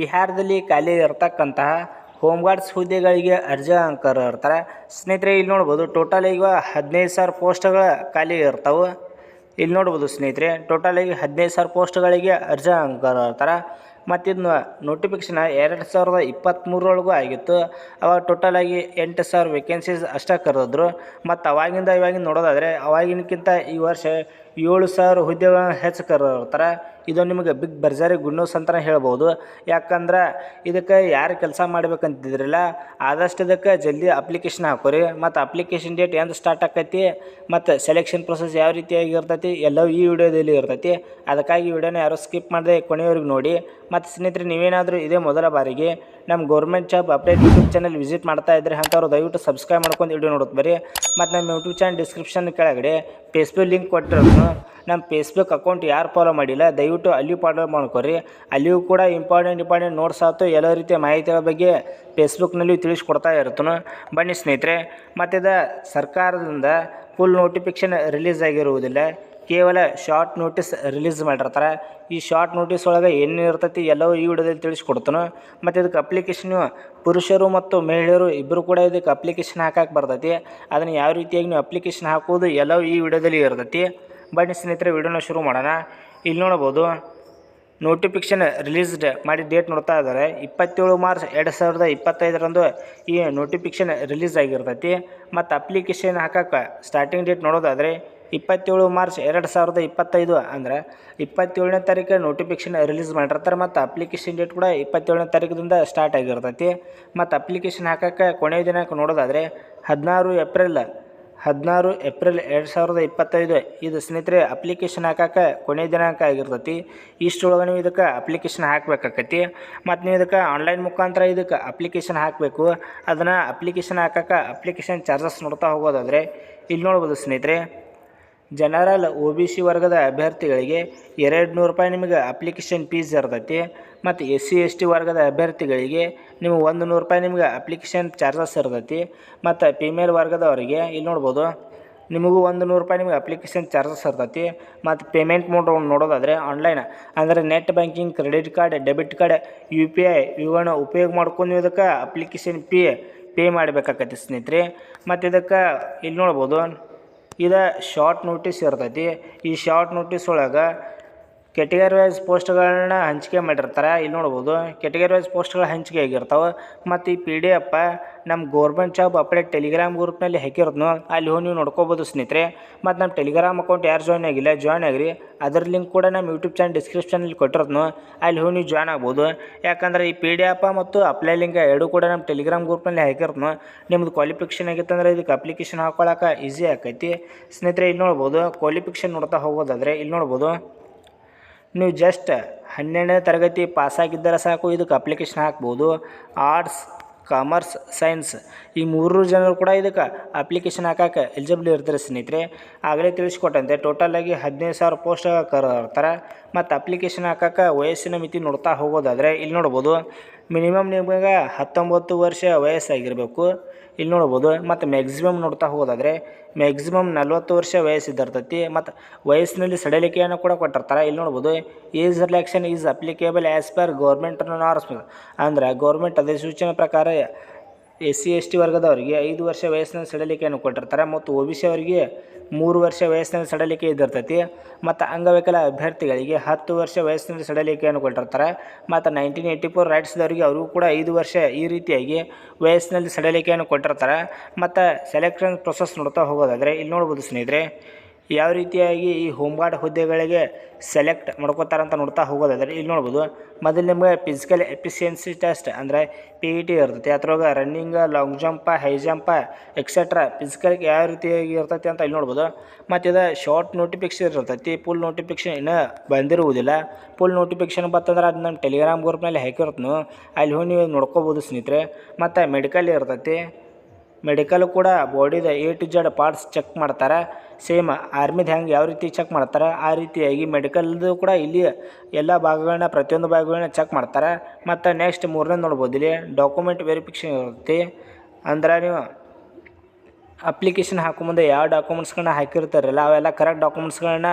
ಬಿಹಾರದಲ್ಲಿ ಖಾಲಿ ಇರತಕ್ಕಂತಹ ಹೋಮ್ ಗಾರ್ಡ್ಸ್ ಹುದ್ದೆಗಳಿಗೆ ಅರ್ಜಿ ಕರೆದಿರ್ತಾರೆ. ಸ್ನೇಹಿತರೆ ಇಲ್ಲಿ ನೋಡ್ಬೋದು ಟೋಟಲ್ ಈಗ 15,000 ಪೋಸ್ಟ್ಗಳ ಖಾಲಿ ಇರ್ತಾವೆ. ಇಲ್ಲಿ ನೋಡ್ಬೋದು ಸ್ನೇಹಿತರೆ ಟೋಟಲಾಗಿ 15,000 ಪೋಸ್ಟ್ಗಳಿಗೆ ಅರ್ಜಿ ಕರೆದಿರ್ತಾರೆ. ಮತ್ತು ಇದನ್ನ ನೋಟಿಫಿಕೇಶನ್ 2023 ಆಗಿತ್ತು. ಅವಾಗ ಟೋಟಲಾಗಿ 8,000 ವೇಕೆನ್ಸೀಸ್ ಅಷ್ಟೇ ಕರೆದಿದ್ರು. ಮತ್ತು ಇವಾಗಿನ ನೋಡೋದಾದರೆ ಅವಾಗಿನಕ್ಕಿಂತ ಈ ವರ್ಷ 7,000 ಹುದ್ದೆಗಳನ್ನ ಹೆಚ್ಚು ಕರೆದಿರ್ತಾರೆ. ಇದು ನಿಮಗೆ ಬಿಗ್ ಭರ್ಜರಿ ಗುಡ್ ನ್ಯೂಸ್ ಅಂತಲೇ ಹೇಳ್ಬೋದು. ಯಾಕಂದ್ರೆ ಇದಕ್ಕೆ ಯಾರು ಕೆಲಸ ಮಾಡ್ಬೇಕಂತಿದ್ರಲ್ಲ ಆದಷ್ಟು ಇದಕ್ಕೆ ಜಲ್ದಿ ಅಪ್ಲಿಕೇಶನ್ ಹಾಕೋರಿ. ಮತ್ತು ಅಪ್ಲಿಕೇಶನ್ ಡೇಟ್ ಎಂದು ಸ್ಟಾರ್ಟ್ ಆಕೈತಿ ಮತ್ತು ಸೆಲೆಕ್ಷನ್ ಪ್ರೊಸೆಸ್ ಯಾವ ರೀತಿಯಾಗಿ ಇರ್ತೈತಿ ಎಲ್ಲವೂ ಈ ವಿಡಿಯೋದಲ್ಲಿ ಇರ್ತೈತಿ. ಅದಕ್ಕಾಗಿ ಈ ವಿಡಿಯೋನ ಯಾರು ಸ್ಕಿಪ್ ಮಾಡದೆ ಕೊನೆಯವರೆಗೆ ನೋಡಿ. ಮತ್ತು ಸ್ನೇಹಿತರೆ ನೀವೇನಾದರೂ ಇದೇ ಮೊದಲ ಬಾರಿಗೆ ನಮ್ಮ government job update YouTube channel visit ಮಾಡ್ತಾ ಇದ್ದರೆ ಅಂಥವ್ರು ದಯವಿಟ್ಟು ಸಬ್ಸ್ಕ್ರೈಬ್ ಮಾಡ್ಕೊಂಡು ವಿಡಿಯೋ ನೋಡೋದು ಬರೀ. ಮತ್ತು ನಮ್ಮ ಯೂಟ್ಯೂಬ್ ಚಾನಲ್ ಡಿಸ್ಕ್ರಿಪ್ಷನ್ ಕೆಳಗಡೆ ಫೇಸ್ಬುಕ್ ಲಿಂಕ್ ಕೊಟ್ಟಿರೋದು. ನಮ್ಮ ಫೇಸ್ಬುಕ್ ಅಕೌಂಟ್ ಯಾರು ಫಾಲೋ ಮಾಡಿಲ್ಲ ದಯವಿಟ್ಟು ಅಲ್ಲಿಯೂ ಫಾಲೋ ಮಾಡ್ಕೊರಿ. ಅಲ್ಲಿಯೂ ಕೂಡ ಇಂಪಾರ್ಟೆಂಟ್ ನೋಟ್ಸ್ ಆಯ್ತು ಎಲ್ಲ ರೀತಿಯ ಮಾಹಿತಿಗಳ ಬಗ್ಗೆ ಫೇಸ್ಬುಕ್ನಲ್ಲಿ ತಿಳಿಸ್ಕೊಡ್ತಾ ಇರ್ತಾನೆ. ಬನ್ನಿ ಸ್ನೇಹಿತರೆ, ಮತ್ತು ಸರ್ಕಾರದಿಂದ ಫುಲ್ ನೋಟಿಫಿಕೇಶನ್ ರಿಲೀಸ್ ಆಗಿರುವುದಿಲ್ಲ, ಕೇವಲ ಶಾರ್ಟ್ ನೋಟಿಸ್ ರಿಲೀಸ್ ಮಾಡಿರ್ತಾರೆ. ಈ ಶಾರ್ಟ್ ನೋಟಿಸ್ ಒಳಗೆ ಏನೇನು ಇರ್ತೈತಿ ಎಲ್ಲವೂ ಈ ವಿಡಿಯೋದಲ್ಲಿ ತಿಳಿಸ್ಕೊಡ್ತಾನೆ. ಮತ್ತು ಇದಕ್ಕೆ ಅಪ್ಲಿಕೇಶನ್ ಪುರುಷರು ಮತ್ತು ಮಹಿಳೆಯರು ಇಬ್ಬರು ಕೂಡ ಇದಕ್ಕೆ ಅಪ್ಲಿಕೇಶನ್ ಹಾಕಕ್ಕೆ ಬರ್ತೈತಿ. ಅದನ್ನು ಯಾವ ರೀತಿಯಾಗಿ ನೀವು ಅಪ್ಲಿಕೇಶನ್ ಹಾಕೋದು ಎಲ್ಲವೂ ಈ ವಿಡಿಯೋದಲ್ಲಿ ಇರ್ತೈತಿ. ಬನ್ನಿ ಸ್ನೇಹಿತರೆ ವಿಡಿಯೋನ ಶುರು ಮಾಡೋಣ. ಇಲ್ಲಿ ನೋಡ್ಬೋದು ನೋಟಿಫಿಕೇಶನ್ ರಿಲೀಸ್ಡ್ ಮಾಡಿ ಡೇಟ್ ನೋಡ್ತಾ ಇದ್ದಾರೆ. 27 ಮಾರ್ಚ್ 2025 ಈ ನೋಟಿಫಿಕೇಶನ್ ರಿಲೀಸ್ ಆಗಿರ್ತೈತಿ. ಮತ್ತು ಅಪ್ಲಿಕೇಶನ್ ಹಾಕಕ್ಕೆ ಸ್ಟಾರ್ಟಿಂಗ್ ಡೇಟ್ ನೋಡೋದಾದರೆ 27 ಮಾರ್ಚ್ 2025 ಅಂದರೆ 27ನೇ ತಾರೀಕು ನೋಟಿಫಿಕೇಶನ್ ರಿಲೀಸ್ ಮಾಡಿರ್ತಾರೆ. ಮತ್ತು ಅಪ್ಲಿಕೇಶನ್ ಡೇಟ್ ಕೂಡ 27ನೇ ತಾರೀಕಿನಿಂದ ಸ್ಟಾರ್ಟ್ ಆಗಿರ್ತೈತಿ. ಮತ್ತು ಅಪ್ಲಿಕೇಶನ್ ಹಾಕಕ್ಕೆ ಕೊನೆಯ ದಿನಾಂಕ ನೋಡೋದಾದರೆ 16 ಏಪ್ರಿಲ್ 2025 ಇದು ಸ್ನೇಹಿತರೆ ಅಪ್ಲಿಕೇಶನ್ ಹಾಕಕ್ಕೆ ಕೊನೆಯ ದಿನಾಂಕ ಆಗಿರ್ತೈತಿ. ಇಷ್ಟೊಳಗೆ ನೀವು ಇದಕ್ಕೆ ಅಪ್ಲಿಕೇಶನ್ ಹಾಕಬೇಕಾಕೈತಿ. ಮತ್ತು ನೀವು ಇದಕ್ಕೆ ಆನ್ಲೈನ್ ಮುಖಾಂತರ ಇದಕ್ಕೆ ಅಪ್ಲಿಕೇಶನ್ ಹಾಕಬೇಕು. ಅದನ್ನು ಅಪ್ಲಿಕೇಶನ್ ಹಾಕಕ್ಕೆ ಅಪ್ಲಿಕೇಶನ್ ಚಾರ್ಜಸ್ ನೋಡ್ತಾ ಹೋಗೋದಾದರೆ ಇಲ್ಲಿ ನೋಡ್ಬೋದು ಸ್ನೇಹಿತರೆ, ಜನರಲ್ OBC ವರ್ಗದ ಅಭ್ಯರ್ಥಿಗಳಿಗೆ 200 ರೂಪಾಯಿ ನಿಮಗೆ ಅಪ್ಲಿಕೇಶನ್ ಫೀಸ್ ಇರ್ತೈತಿ. ಮತ್ತು SC ST ವರ್ಗದ ಅಭ್ಯರ್ಥಿಗಳಿಗೆ ನೀವು 100 ರೂಪಾಯಿ ನಿಮಗೆ ಅಪ್ಲಿಕೇಶನ್ ಚಾರ್ಜಸ್ ಇರ್ತೈತಿ. ಮತ್ತು ಫಿಮೇಲ್ ವರ್ಗದವರಿಗೆ ಇಲ್ಲಿ ನೋಡ್ಬೋದು ನಿಮಗೂ 100 ರೂಪಾಯಿ ನಿಮಗೆ ಅಪ್ಲಿಕೇಶನ್ ಚಾರ್ಜಸ್ ಇರ್ತೈತಿ. ಮತ್ತು ಪೇಮೆಂಟ್ ಮೋಡ್ ನೋಡೋದಾದರೆ ಆನ್ಲೈನ್ ಅಂದರೆ net banking, credit card, debit card, UPI ಇವುಗಳನ್ನ ಉಪಯೋಗ ಮಾಡ್ಕೊಂಡು ನೀವು ಇದಕ್ಕೆ ಅಪ್ಲಿಕೇಶನ್ ಪೇ ಮಾಡಬೇಕಾಗತ್ತೆ ಸ್ನೇಹಿತರೆ. ಮತ್ತು ಇದಕ್ಕೆ ಇಲ್ಲಿ ನೋಡ್ಬೋದು ಇದು ಶಾರ್ಟ್ ನೋಟಿಸ್ ಇರ್ತೈತಿ. ಈ ಶಾರ್ಟ್ ನೋಟಿಸ್ ಒಳಗೆ ಕೆಟಗರಿ ವೈಸ್ ಪೋಸ್ಟ್ಗಳನ್ನ ಹಂಚಿಕೆ ಮಾಡಿರ್ತಾರೆ. ಇಲ್ಲಿ ನೋಡ್ಬೋದು ಕೆಟಗರಿ ವೈಸ್ ಪೋಸ್ಟ್ಗಳು ಹಂಚಿಕೆ ಆಗಿರ್ತಾವೆ. ಮತ್ತು ಈ PDF ನಮ್ಮ ಗೌರ್ಮೆಂಟ್ ಜಾಬ್ ಅಪ್ಡೇಟ್ ಟೆಲಿಗ್ರಾಮ್ ಗ್ರೂಪ್ನಲ್ಲಿ ಹಾಕಿರೋದು ಅಲ್ಲಿ ಹೋಗಿ ನೀವು ನೋಡ್ಕೋಬೋದು ಸ್ನೇಹಿತರೆ. ಮತ್ತು ನಮ್ಮ ಟೆಲಿಗ್ರಾಮ್ ಅಕೌಂಟ್ ಯಾರು ಜಾಯ್ನ್ ಆಗಿಲ್ಲ ಜಾಯ್ನ್ ಆಗಿರಿ. ಅದರ ಲಿಂಕ್ ಕೂಡ ನಮ್ಮ ಯೂಟ್ಯೂಬ್ ಚಾನಲ್ ಡಿಸ್ಕ್ರಿಪ್ಷನಲ್ಲಿ ಕೊಟ್ಟಿರೋದು ಅಲ್ಲಿ ಹೋಗಿ ನೀವು ಜಾಯ್ನ್ ಆಗ್ಬೋದು. ಯಾಕಂದರೆ ಈ PDF ಮತ್ತು ಅಪ್ಲೈ ಲಿಂಕ್ ಎರಡೂ ಕೂಡ ನಮ್ಮ ಟೆಲಿಗ್ರಾಮ್ ಗ್ರೂಪ್ನಲ್ಲಿ ಹಾಕಿರೋದು. ನಿಮ್ಮದು ಕ್ವಾಲಿಫಿಕೇಷನ್ ಆಗಿತ್ತಂದರೆ ಇದಕ್ಕೆ ಅಪ್ಲಿಕೇಶನ್ ಹಾಕೊಳ್ಳೋಕೆ ಈಸಿ ಆಕೈತಿ ಸ್ನೇಹಿತರೆ. ಇಲ್ಲಿ ನೋಡ್ಬೋದು ಕ್ವಾಲಿಫಿಕೇಷನ್ ನೋಡ್ತಾ ಹೋಗೋದಾದರೆ ಇಲ್ಲಿ ನೋಡ್ಬೋದು ನೀವು ಜಸ್ಟ್ 12ನೇ ತರಗತಿ ಪಾಸಾಗಿದ್ದರೆ ಸಾಕು ಇದಕ್ಕೆ ಅಪ್ಲಿಕೇಶನ್ ಹಾಕ್ಬೋದು. ಆರ್ಟ್ಸ್, ಕಾಮರ್ಸ್, ಸೈನ್ಸ್ ಈ 3 ಜನರು ಕೂಡ ಇದಕ್ಕೆ ಅಪ್ಲಿಕೇಶನ್ ಹಾಕಕ್ಕೆ ಎಲಿಜಿಬಲ್ ಇರ್ತಾರೆ ಸ್ನೇಹಿತರೆ. ಆಗಲೇ ತಿಳಿಸ್ಕೊಟ್ಟಂತೆ ಟೋಟಲಾಗಿ 15,000 ಪೋಸ್ಟ್ ಕರೆದಿರ್ತಾರೆ. ಮತ್ತು ಅಪ್ಲಿಕೇಶನ್ ಹಾಕಕ್ಕೆ ವಯಸ್ಸಿನ ಮಿತಿ ನೋಡ್ತಾ ಹೋಗೋದಾದರೆ ಇಲ್ಲಿ ನೋಡ್ಬೋದು ಮಿನಿಮಮ್ ನಿಮಗೆ 19 ವರ್ಷ ವಯಸ್ಸಾಗಿರಬೇಕು. ಇಲ್ಲಿ ನೋಡ್ಬೋದು ಮತ್ತು ಮ್ಯಾಕ್ಸಿಮಮ್ ನೋಡ್ತಾ ಹೋಗೋದಾದರೆ ಮ್ಯಾಕ್ಸಿಮಮ್ 40 ವರ್ಷ ವಯಸ್ಸಿದ್ದಿರ್ತೈತಿ. ಮತ್ತು ವಯಸ್ಸಿನಲ್ಲಿ ಸಡಿಲಿಕೆಯನ್ನು ಕೂಡ ಕೊಟ್ಟಿರ್ತಾರೆ. ಇಲ್ಲಿ ನೋಡ್ಬೋದು age relaxation is applicable as per government norms ಅಂದರೆ ಗೌರ್ಮೆಂಟ್ ಅಧಿಸೂಚನೆ ಪ್ರಕಾರ SC ST ವರ್ಗದವರಿಗೆ 5 ವರ್ಷ ವಯಸ್ಸಿನ ಸಡಿಲಿಕೆಯನ್ನು ಕೊಟ್ಟಿರ್ತಾರೆ. ಮತ್ತು OBC ಅವರಿಗೆ 3 ವರ್ಷ ವಯಸ್ಸಿನ ಸಡಿಲಿಕೆ ಇದ್ದಿರ್ತೈತಿ. ಮತ್ತು ಅಂಗವಿಕಲ ಅಭ್ಯರ್ಥಿಗಳಿಗೆ 10 ವರ್ಷ ವಯಸ್ಸಿನ ಸಡಿಲಿಕೆಯನ್ನು ಕೊಟ್ಟಿರ್ತಾರೆ. ಮತ್ತು 1984 ರೈಟ್ಸ್ದವರಿಗೆ ಅವ್ರಿಗೂ ಕೂಡ 5 ವರ್ಷ ಈ ರೀತಿಯಾಗಿ ವಯಸ್ಸಿನಲ್ಲಿ ಸಡಿಲಿಕೆಯನ್ನು ಕೊಟ್ಟಿರ್ತಾರೆ. ಮತ್ತು ಸೆಲೆಕ್ಷನ್ ಪ್ರೊಸೆಸ್ ನೋಡ್ತಾ ಹೋಗೋದಾದರೆ ಇಲ್ಲಿ ನೋಡ್ಬೋದು ಸ್ನೇಹಿತರೆ ಯಾವ ರೀತಿಯಾಗಿ ಈ ಹೋಮ್ ಗಾರ್ಡ್ ಹುದ್ದೆಗಳಿಗೆ ಸೆಲೆಕ್ಟ್ ಮಾಡ್ಕೋತಾರಂತ ನೋಡ್ತಾ ಹೋಗೋದಾದರೆ ಇಲ್ಲಿ ನೋಡ್ಬೋದು ಮೊದಲು ನಿಮಗೆ ಫಿಸಿಕಲ್ ಎಫಿಷಿಯನ್ಸಿ ಟೆಸ್ಟ್ ಅಂದರೆ PET ಇರ್ತೈತಿ. ಅದ್ರೊಳಗೆ ರನ್ನಿಂಗ್, ಲಾಂಗ್ ಜಂಪ, ಹೈ ಜಂಪ ಎಕ್ಸೆಟ್ರಾ ಫಿಸಿಕಲ್ಗೆ ಯಾವ ರೀತಿಯಾಗಿ ಇರ್ತೈತಿ ಅಂತ ಇಲ್ಲಿ ನೋಡ್ಬೋದು. ಮತ್ತು ಇದು ಶಾರ್ಟ್ ನೋಟಿಫಿಕೇಶನ್ ಇರ್ತೈತಿ. ಫುಲ್ ನೋಟಿಫಿಕೇಶನ್ ಇನ್ನೂ ಬಂದಿರುವುದಿಲ್ಲ. ಫುಲ್ ನೋಟಿಫಿಕೇಶನ್ ಬರ್ತಂದ್ರೆ ಅದು ನಮ್ಮ ಟೆಲಿಗ್ರಾಮ್ ಗ್ರೂಪ್ನಲ್ಲಿ ಹಾಕಿರ್ತನು ಅಲ್ಲಿ ಹೋಗಿ ನೀವು ನೋಡ್ಕೋಬೋದು ಸ್ನೇಹಿತರೆ. ಮತ್ತು ಮೆಡಿಕಲ್ ಇರ್ತೈತಿ. ಮೆಡಿಕಲ್ ಕೂಡ ಬಾಡಿದ A to Z parts check ಮಾಡ್ತಾರೆ. ಸೇಮ್ ಆರ್ಮಿದು ಹೆಂಗೆ ಯಾವ ರೀತಿ ಚೆಕ್ ಮಾಡ್ತಾರೆ ಆ ರೀತಿಯಾಗಿ ಮೆಡಿಕಲ್ದು ಕೂಡ ಇಲ್ಲಿ ಎಲ್ಲ ಭಾಗಗಳನ್ನ ಪ್ರತಿಯೊಂದು ಭಾಗಗಳನ್ನ ಚೆಕ್ ಮಾಡ್ತಾರೆ. ಮತ್ತು ನೆಕ್ಸ್ಟ್ 3ನೇ ನೋಡ್ಬೋದು ಇಲ್ಲಿ ಡಾಕ್ಯುಮೆಂಟ್ ವೆರಿಫಿಕೇಷನ್ ಇರುತ್ತೆ. ಅಂದ್ರೆ ನೀವು ಅಪ್ಲಿಕೇಶನ್ ಹಾಕೋ ಮುಂದೆ ಯಾವ ಡಾಕ್ಯುಮೆಂಟ್ಸ್ಗಳನ್ನ ಹಾಕಿರ್ತಾರಲ್ಲ ಅವೆಲ್ಲ ಕರೆಕ್ಟ್ ಡಾಕ್ಯುಮೆಂಟ್ಸ್ಗಳನ್ನ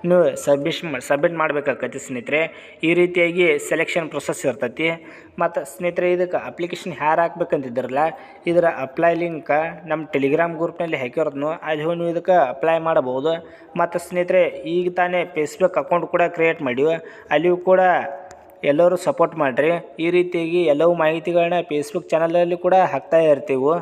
ನೀವು ಸಬ್ಮಿಟ್ ಮಾಡಬೇಕಾಗತ್ತೆ ಸ್ನೇಹಿತರೆ. ಈ ರೀತಿಯಾಗಿ ಸೆಲೆಕ್ಷನ್ ಪ್ರೊಸೆಸ್ ಇರ್ತೈತಿ. ಮತ್ತು ಸ್ನೇಹಿತರೆ ಇದಕ್ಕೆ ಅಪ್ಲಿಕೇಶನ್ ಯಾರು ಹಾಕ್ಬೇಕಂತಿದ್ರಲ್ಲ ಇದರ ಅಪ್ಲೈ ಲಿಂಕ್ ನಮ್ಮ ಟೆಲಿಗ್ರಾಮ್ ಗ್ರೂಪ್ನಲ್ಲಿ ಹಾಕಿರೋದನ್ನು ಅಲ್ಲಿ ಹೋಗಿ ನೀವು ಇದಕ್ಕೆ ಅಪ್ಲೈ ಮಾಡಬಹುದು. ಮತ್ತು ಸ್ನೇಹಿತರೆ ಈಗ ತಾನೇ ಫೇಸ್ಬುಕ್ ಅಕೌಂಟ್ ಕೂಡ ಕ್ರಿಯೇಟ್ ಮಾಡಿವಿ, ಅಲ್ಲಿಯೂ ಕೂಡ ಎಲ್ಲರೂ ಸಪೋರ್ಟ್ ಮಾಡಿರಿ. ಈ ರೀತಿಯಾಗಿ ಎಲ್ಲವೂ ಮಾಹಿತಿಗಳನ್ನ ಫೇಸ್ಬುಕ್ ಚಾನಲಲ್ಲಿ ಕೂಡ ಹಾಕ್ತಾ ಇರ್ತೀವಿ.